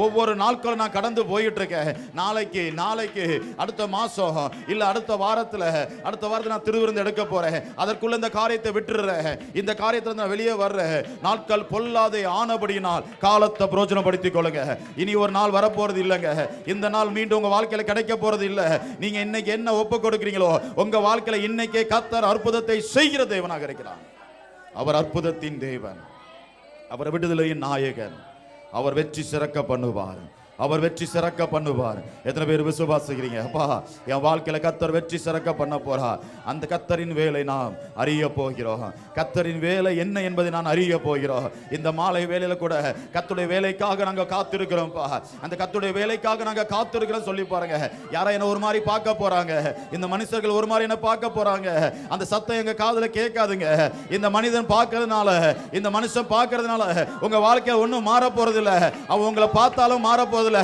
ஒவ்வொரு நாட்களும் நான் கடந்து போயிட்டு இருக்கேன். நாளைக்கு அடுத்த மாசம் இல்ல அடுத்த வாரத்துல நான் திருவிருந்து எடுக்க போறேன். அதற்குள்ள இந்த காரியத்தை விட்டுறேன். இந்த காரியத்துல நான் வெளியே வர்றேன். நாட்கள் பொல்லாதே ஆனபடியினால் காலத்தை பிரயோஜனப்படுத்திக் கொள்ளுங்க. இனி ஒரு நாள் வரப்போறது இல்லைங்க. இந்த நாள் மீண்டும் உங்க வாழ்க்கையில கிடைக்க போறது இல்ல. நீங்க இன்னைக்கு என்ன ஒப்பு கொடுக்கிறீங்களோ உங்க வாழ்க்கையில இன்னைக்கே கர்த்தர் அற்புதத்தை செய்கிற தேவனாக இருக்கிறார். அவர் அற்புதத்தின் தேவன். அவர் விடுதலையின் நாயகன். அவர் வெற்றி சிறக்க பண்ணுவார். அவர் வெற்றி சிறக்க பண்ணுவார். எத்தனை பேர் விசுவாசிக்கிறீங்க? அப்பா, என் வாழ்க்கையில கர்த்தர் வெற்றி சிறக்க பண்ண போறார். அந்த கர்த்தரின் வேலை நாம் அறிய போகிறோம். கர்த்தரின் வேலை என்ன என்பதை நான் அறிய போகிறோம். இந்த மாலை வேலையில கூட கர்த்தருடைய வேலைக்காக நாங்க காத்திருக்கிறோம்ப்பா. அந்த கர்த்தருடைய வேலைக்காக நாங்க காத்திருக்கிறோம் சொல்லி பாருங்க. யாரா என்ன ஒரு மாதிரி பார்க்க போறாங்க. இந்த மனுஷர்கள் ஒரு மாதிரி என்ன பார்க்க போறாங்க. அந்த சத்தம் எங்க காதுல கேட்காதுங்க. இந்த மனிதன் பார்க்கறதுனால, இந்த மனுஷன் பார்க்கறதுனால உங்க வாழ்க்கையில ஒன்றும் மாற போறது இல்ல. அவன் உங்களை பார்த்தாலும் மாற போறது இல்ல.